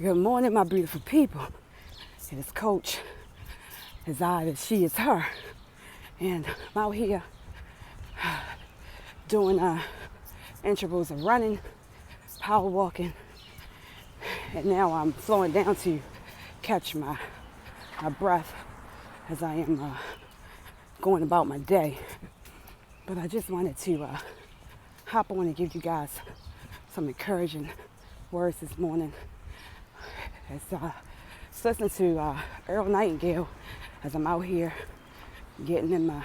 Good morning, my beautiful people. It is Coach. As I, as she, is her. And I'm out here doing intervals of running, power walking. And now I'm slowing down to catch my breath as I am going about my day. But I just wanted to hop on and give you guys some encouraging words this morning. As listening to Earl Nightingale as I'm out here getting in my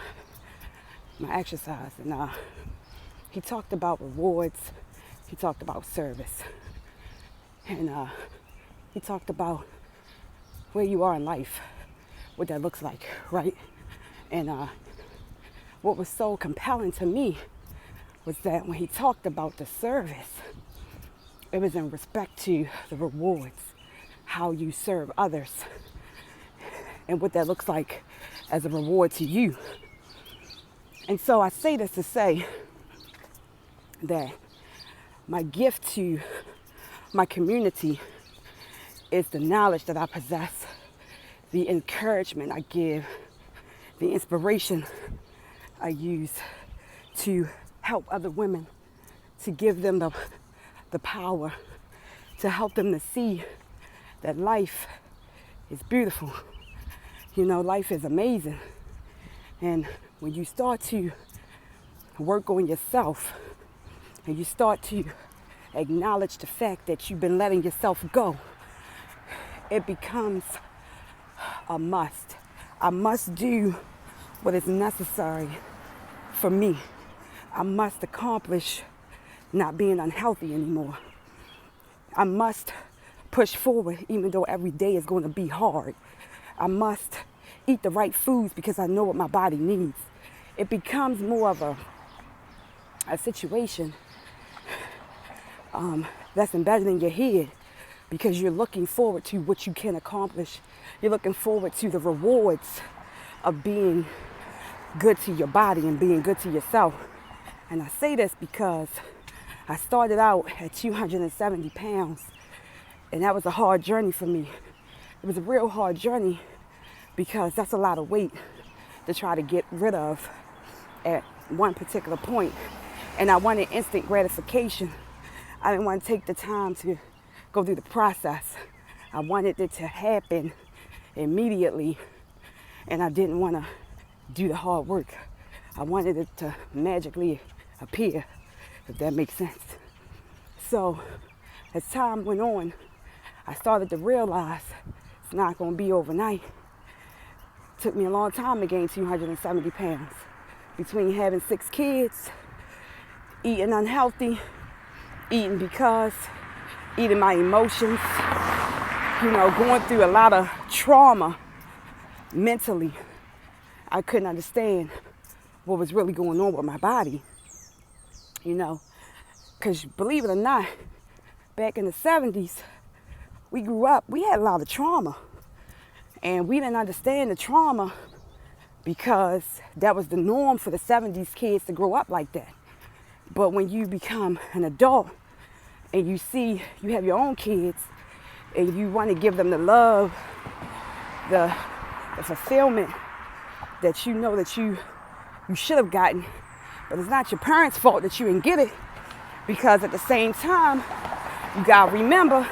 exercise, and he talked about rewards, he talked about service, and he talked about where you are in life, what that looks like, right? And what was so compelling to me was that when he talked about the service, it was in respect to the rewards, how you serve others, and what that looks like as a reward to you. And so I say this to say that my gift to my community is the knowledge that I possess, the encouragement I give, the inspiration I use to help other women, to give them the power, to help them to see that life is beautiful. You know, life is amazing. And when you start to work on yourself and you start to acknowledge the fact that you've been letting yourself go, it becomes a must. I must do what is necessary for me. I must accomplish not being unhealthy anymore. I must push forward even though every day is going to be hard. I must eat the right foods because I know what my body needs. It becomes more of a situation that's embedded in your head because you're looking forward to what you can accomplish. You're looking forward to the rewards of being good to your body and being good to yourself. And I say this because I started out at 270 pounds, and that was a hard journey for me. It was a real hard journey because that's a lot of weight to try to get rid of at one particular point. And I wanted instant gratification. I didn't want to take the time to go through the process. I wanted it to happen immediately, and I didn't want to do the hard work. I wanted it to magically appear, if that makes sense. So as time went on, I started to realize it's not going to be overnight. It took me a long time to gain 270 pounds. Between having 6 kids, eating unhealthy, eating because, eating my emotions, going through a lot of trauma mentally. I couldn't understand what was really going on with my body, because believe it or not, back in the 70s, we grew up, we had a lot of trauma, and we didn't understand the trauma because that was the norm for the 70s kids to grow up like that. But when you become an adult and you see you have your own kids and you want to give them the love, the fulfillment that you know that you should have gotten, but it's not your parents' fault that you didn't get it, because at the same time, you gotta remember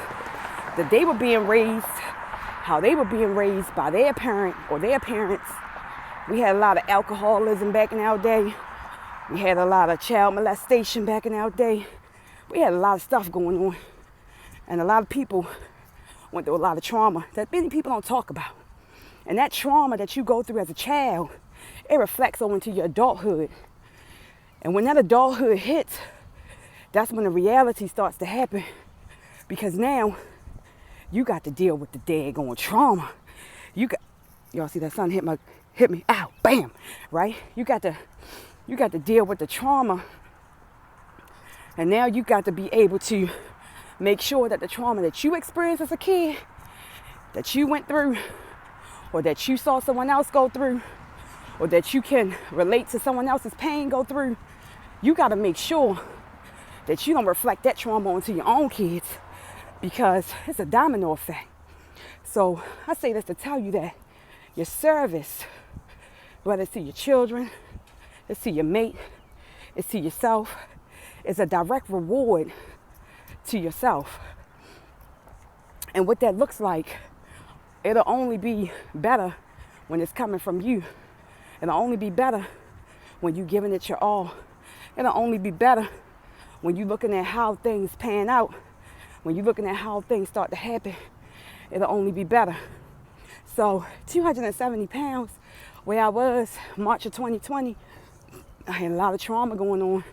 that they were being raised how they were being raised by their parent or their parents. We had a lot of alcoholism back in our day. We had a lot of child molestation back in our day. We had a lot of stuff going on. And a lot of people went through a lot of trauma that many people don't talk about. And that trauma that you go through as a child, it reflects on into your adulthood. And when that adulthood hits, that's when the reality starts to happen. Because now, you got to deal with the daggone trauma. Y'all see that sun hit me, ow, bam, right? You got to deal with the trauma. And now you got to be able to make sure that the trauma that you experienced as a kid, that you went through, or that you saw someone else go through, or that you can relate to someone else's pain go through, you got to make sure that you don't reflect that trauma onto your own kids. because it's a domino effect. So I say this to tell you that your service, whether it's to your children, it's to your mate, it's to yourself, is a direct reward to yourself. And what that looks like, it'll only be better when it's coming from you. It'll only be better when you're giving it your all. It'll only be better when you're looking at how things pan out. When you're looking at how things start to happen, it'll only be better. So 270 pounds, where I was March of 2020, I had a lot of trauma going on.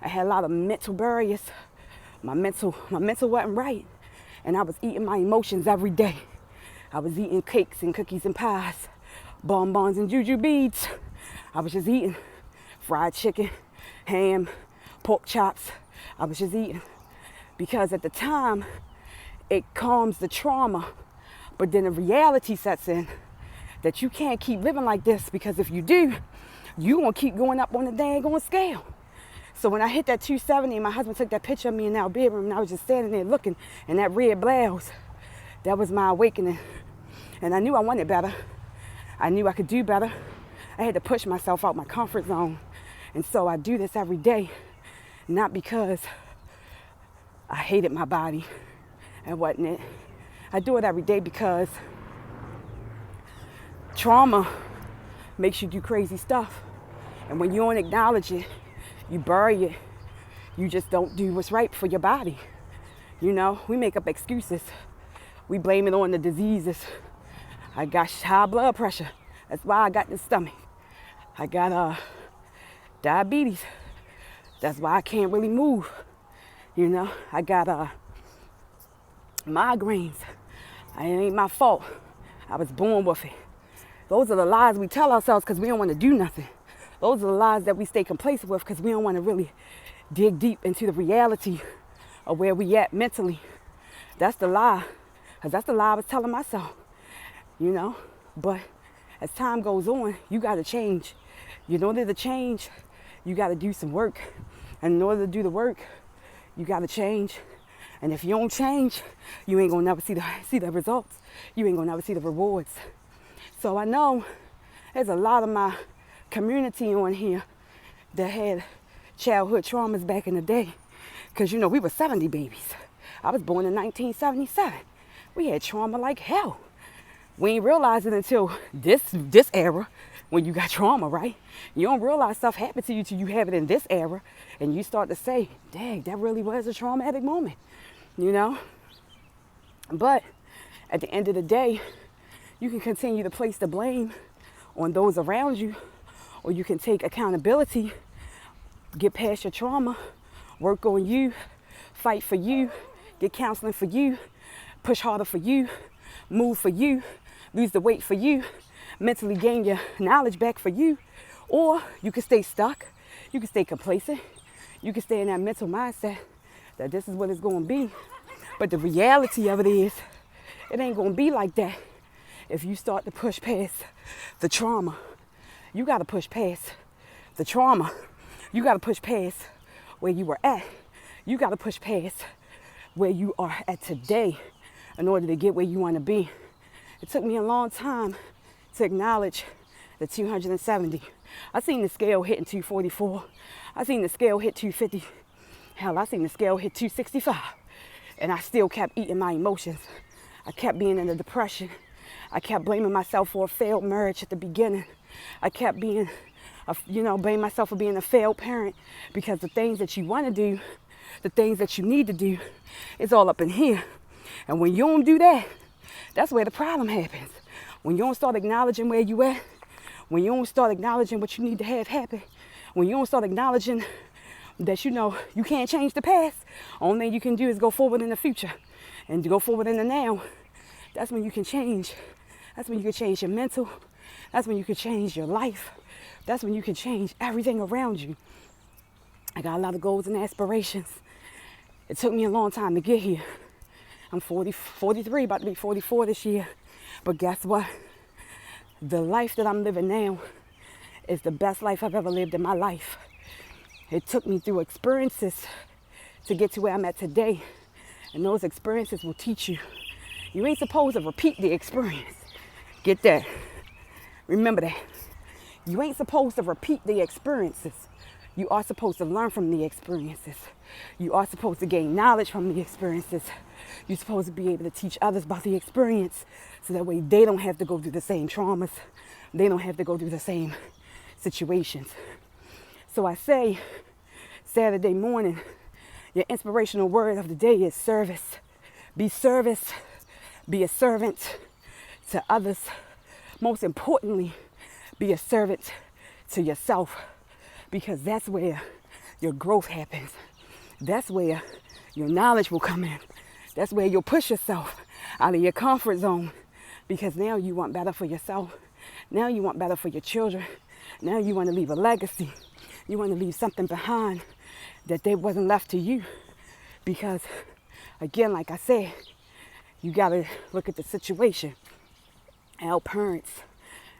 I had a lot of mental barriers. My mental wasn't right. And I was eating my emotions every day. I was eating cakes and cookies and pies, bonbons and juju beads. I was just eating fried chicken, ham, pork chops. I was just eating. Because at the time, it calms the trauma. But then the reality sets in that you can't keep living like this, because if you do, you're going to keep going up on the daggone scale. So when I hit that 270, my husband took that picture of me in our bedroom, and I was just standing there looking in that red blouse. That was my awakening. And I knew I wanted better. I knew I could do better. I had to push myself out my comfort zone. And so I do this every day, not because I hated my body and whatnot. I do it every day because trauma makes you do crazy stuff. And when you don't acknowledge it, you bury it. You just don't do what's right for your body. You know, we make up excuses. We blame it on the diseases. I got high blood pressure. That's why I got this stomach. I got diabetes. That's why I can't really move. You know, I got migraines. It ain't my fault. I was born with it. Those are the lies we tell ourselves because we don't want to do nothing. Those are the lies that we stay complacent with because we don't want to really dig deep into the reality of where we at mentally. That's the lie. Because that's the lie I was telling myself, you know. But as time goes on, you got to change. In order to change, you got to do some work. And in order to do the work, you got to change. And if you don't change, you ain't going to never see the results. You ain't going to never see the rewards. So I know there's a lot of my community on here that had childhood traumas back in the day. Because, you know, we were 70 babies. I was born in 1977. We had trauma like hell. We ain't realize it until this era when you got trauma, right? You don't realize stuff happened to you till you have it in this era. And you start to say, dang, that really was a traumatic moment, you know? But at the end of the day, you can continue to place the blame on those around you, or you can take accountability, get past your trauma, work on you, fight for you, get counseling for you, push harder for you, move for you, lose the weight for you, mentally gain your knowledge back for you. Or you can stay stuck, you can stay complacent, you can stay in that mental mindset that this is what it's going to be. But the reality of it is, it ain't going to be like that. If you start to push past the trauma, you got to push past the trauma. You got to push past where you were at. You got to push past where you are at today in order to get where you want to be. It took me a long time to acknowledge the 270. I seen the scale hitting 244. I seen the scale hit 250. Hell, I seen the scale hit 265. And I still kept eating my emotions. I kept being in a depression. I kept blaming myself for a failed marriage at the beginning. I kept blaming myself for being a failed parent, because the things that you want to do, the things that you need to do, it's all up in here. And when you don't do that, that's where the problem happens. When you don't start acknowledging where you at, when you don't start acknowledging what you need to have happen, when you don't start acknowledging that, you know, you can't change the past, only thing you can do is go forward in the future and to go forward in the now. That's when you can change. That's when you can change your mental. That's when you can change your life. That's when you can change everything around you. I got a lot of goals and aspirations. It took me a long time to get here. I'm 43, about to be 44 this year. But guess what? The life that I'm living now is the best life I've ever lived in my life. It took me through experiences to get to where I'm at today. And those experiences will teach you. You ain't supposed to repeat the experience. Get that. Remember that. You ain't supposed to repeat the experiences. You are supposed to learn from the experiences. You are supposed to gain knowledge from the experiences. You're supposed to be able to teach others about the experience so that way they don't have to go through the same traumas. They don't have to go through the same situations. So I say, Saturday morning, your inspirational word of the day is service. Be service. Be a servant to others. Most importantly, be a servant to yourself, because that's where your growth happens. That's where your knowledge will come in. That's where you'll push yourself out of your comfort zone, because now you want better for yourself. Now you want better for your children. Now you want to leave a legacy. You want to leave something behind that they wasn't left to you. Because, again, like I said, you got to look at the situation. Our parents,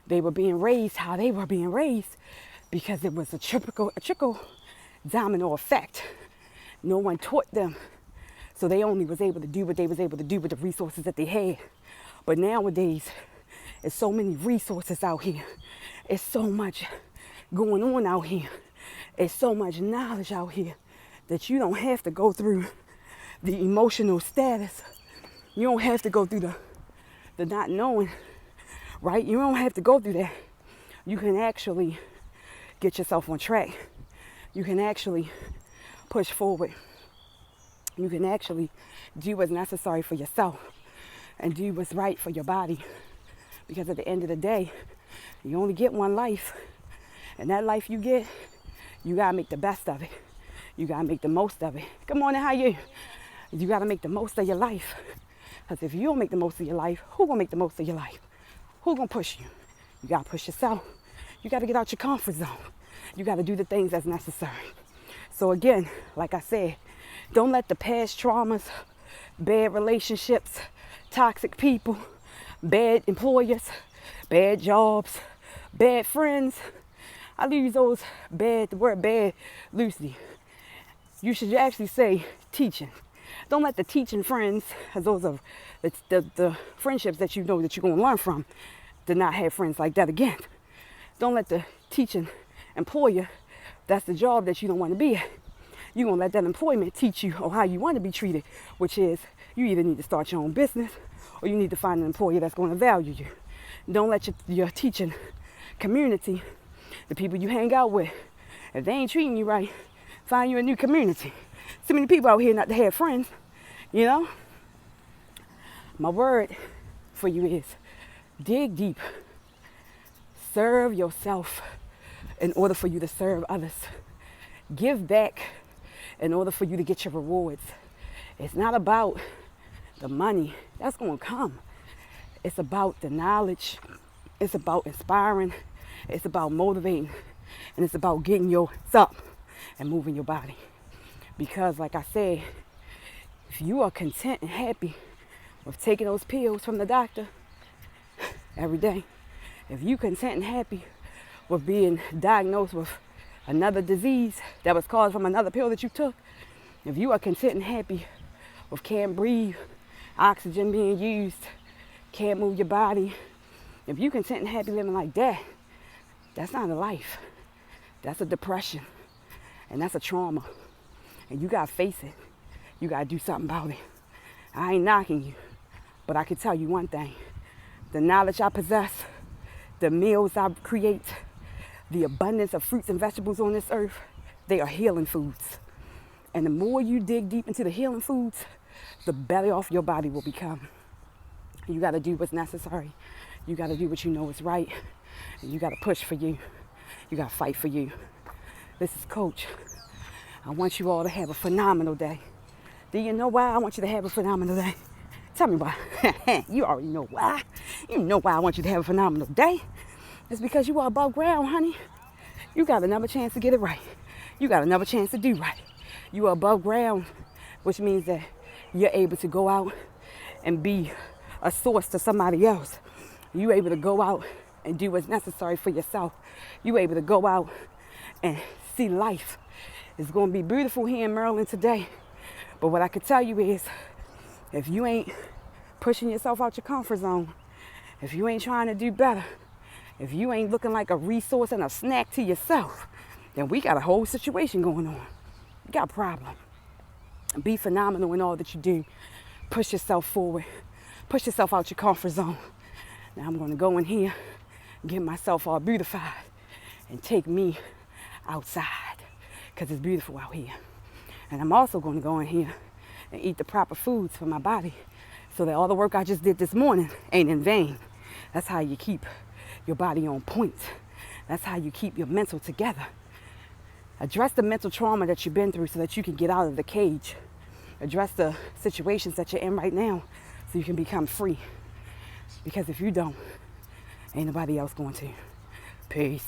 they were being raised how they were being raised because it was a trickle domino effect. No one taught them. So they only was able to do what they was able to do with the resources that they had. But nowadays, there's so many resources out here. It's so much going on out here. It's so much knowledge out here that you don't have to go through the emotional status. You don't have to go through the not knowing, right? You don't have to go through that. You can actually get yourself on track. You can actually push forward. You can actually do what's necessary for yourself and do what's right for your body. Because at the end of the day, you only get one life. And that life you get, you gotta make the best of it. You gotta make the most of it. Good morning, how you? You gotta make the most of your life. Because if you don't make the most of your life, who gonna make the most of your life? Who gonna push you? You gotta push yourself. You gotta get out your comfort zone. You gotta do the things that's necessary. So again, like I said, don't let the past traumas, bad relationships, toxic people, bad employers, bad jobs, bad friends. I use the word bad loosely. You should actually say teaching. Don't let the teaching friends, as those of the friendships that you know that you're going to learn from, to not have friends like that again. Don't let the teaching employer, that's the job that you don't want to be at. You're going to let that employment teach you how you want to be treated, which is you either need to start your own business or you need to find an employer that's going to value you. Don't let your teaching community, the people you hang out with, if they ain't treating you right, find you a new community. So many people out here not to have friends, you know? My word for you is dig deep. Serve yourself in order for you to serve others. Give back in order for you to get your rewards. It's not about the money. That's going to come. It's about the knowledge. It's about inspiring. It's about motivating. And it's about getting your up and moving your body. Because like I said, if you are content and happy with taking those pills from the doctor every day, if you content and happy with being diagnosed with another disease that was caused from another pill that you took, if you are content and happy with can't breathe, oxygen being used, can't move your body, if you content and happy living like that, that's not a life. That's a depression. And that's a trauma. And you gotta face it. You gotta do something about it. I ain't knocking you, but I can tell you one thing. The knowledge I possess, the meals I create, the abundance of fruits and vegetables on this earth, they are healing foods. And the more you dig deep into the healing foods, the better off your body will become. You gotta do what's necessary. You gotta do what you know is right. And you gotta push for you. You gotta fight for you. This is Coach. I want you all to have a phenomenal day. Do you know why I want you to have a phenomenal day? Tell me why. You already know why. You know why I want you to have a phenomenal day. It's because you are above ground, honey. You got another chance to get it right. You got another chance to do right. You are above ground, which means that you're able to go out and be a source to somebody else. You're able to go out and do what's necessary for yourself. You're able to go out and see life. It's going to be beautiful here in Maryland today. But what I can tell you is If you ain't pushing yourself out your comfort zone, if you ain't trying to do better, if you ain't looking like a resource and a snack to yourself, then we got a whole situation going on. You got a problem. Be phenomenal in all that you do. Push yourself forward. Push yourself out your comfort zone. Now I'm going to go in here, get myself all beautified, and take me outside because it's beautiful out here. And I'm also going to go in here and eat the proper foods for my body so that all the work I just did this morning ain't in vain. That's how you keep your body on point. That's how you keep your mental together. Address the mental trauma that you've been through so that you can get out of the cage. Address the situations that you're in right now so you can become free. Because if you don't, ain't nobody else going to. Peace.